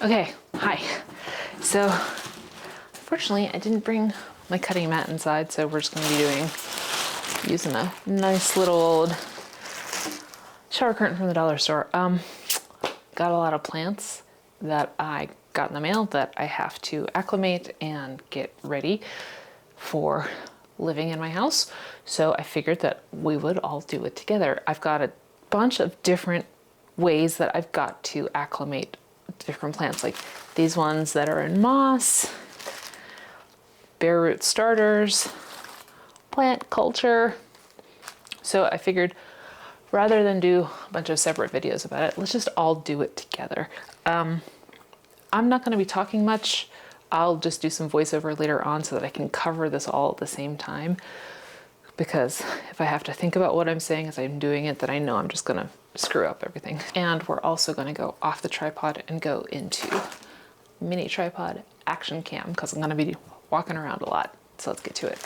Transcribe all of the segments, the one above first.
Okay, hi. So, unfortunately, I didn't bring my cutting mat inside, so we're just going to be using a nice little old shower curtain from the dollar store. Got a lot of plants that I got in the mail that I have to acclimate and get ready for living in my house. So I figured that we would all do it together. I've got a bunch of different ways that I've got to acclimate different plants, like these ones that are in moss, bare root starters, plant culture. So I figured rather than do a bunch of separate videos about it, let's just all do it together. I'm not going to be talking much. I'll just do some voiceover later on so that I can cover this all at the same time, because if I have to think about what I'm saying as I'm doing it, then I know I'm just going to screw up everything. And we're also going to go off the tripod and go into mini tripod action cam, because I'm going to be walking around a lot. So let's get to it.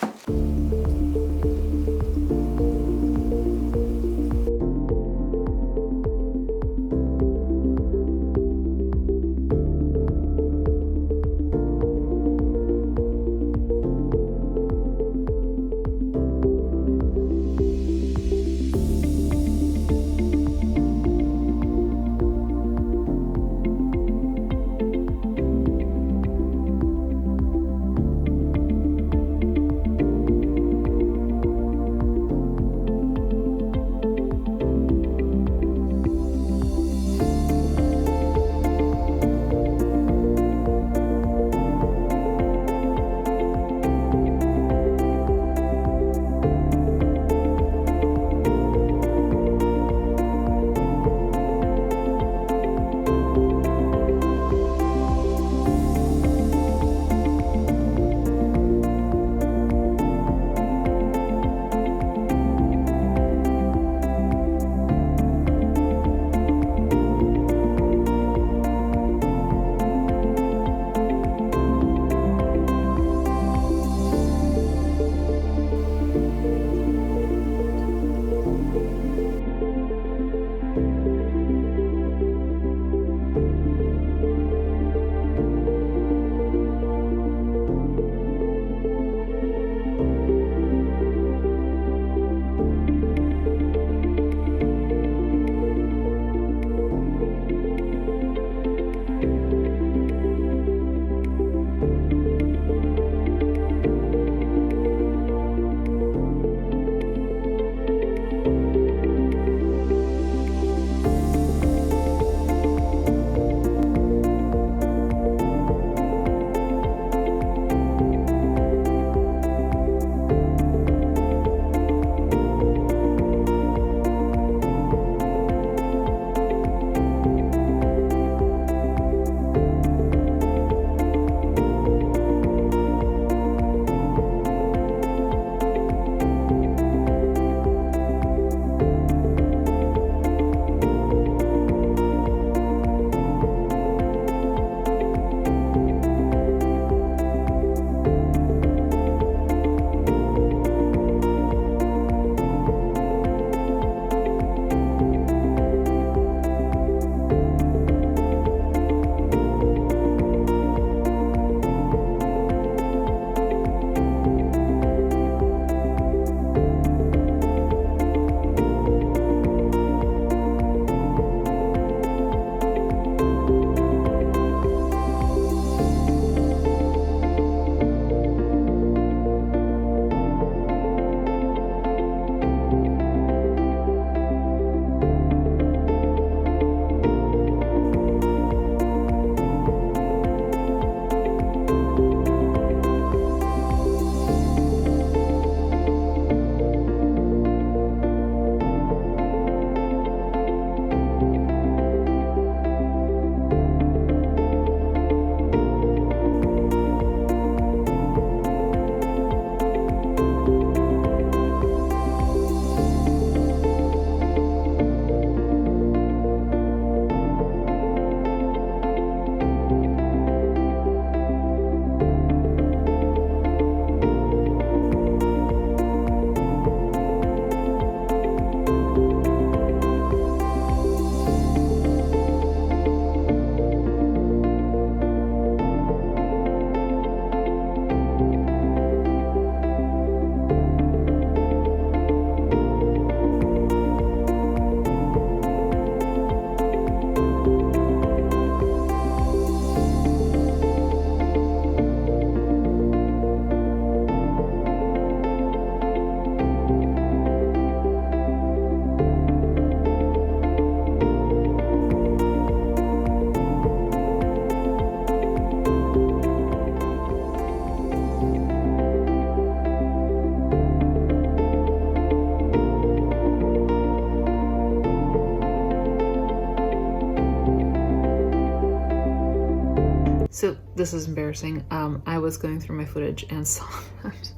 So this is embarrassing. I was going through my footage and saw that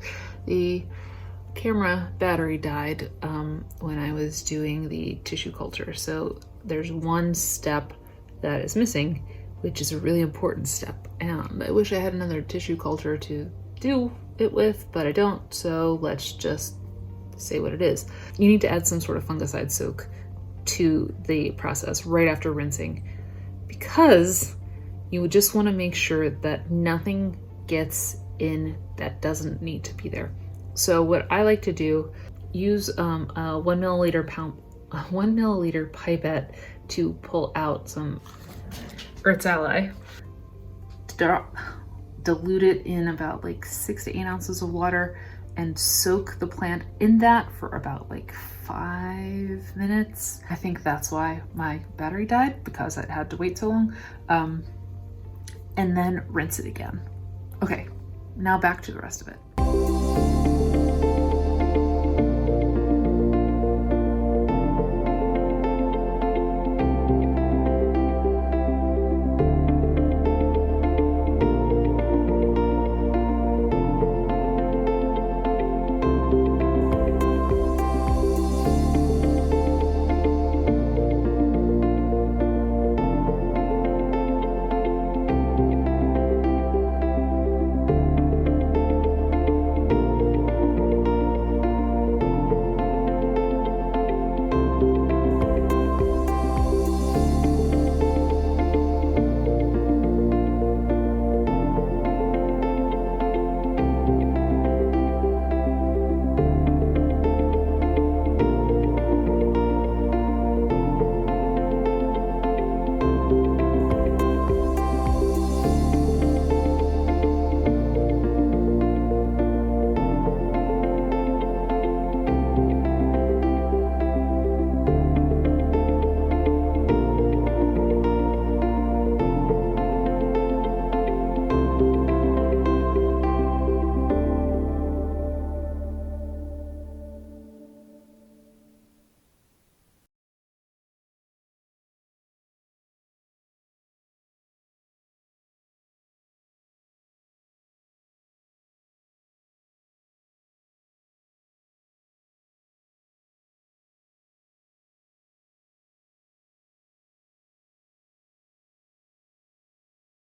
the camera battery died when I was doing the tissue culture. So there's one step that is missing, which is a really important step. And I wish I had another tissue culture to do it with, but I don't. So let's just say what it is. You need to add some sort of fungicide soak to the process right after rinsing, because you would just want to make sure that nothing gets in that doesn't need to be there. So what I like to do, use a 1 milliliter pipette to pull out some Earth's Ally, dilute it in about like 6 to 8 ounces of water, and soak the plant in that for about like 5 minutes. I think that's why my battery died, because it had to wait so long. And then rinse it again. Okay, now back to the rest of it.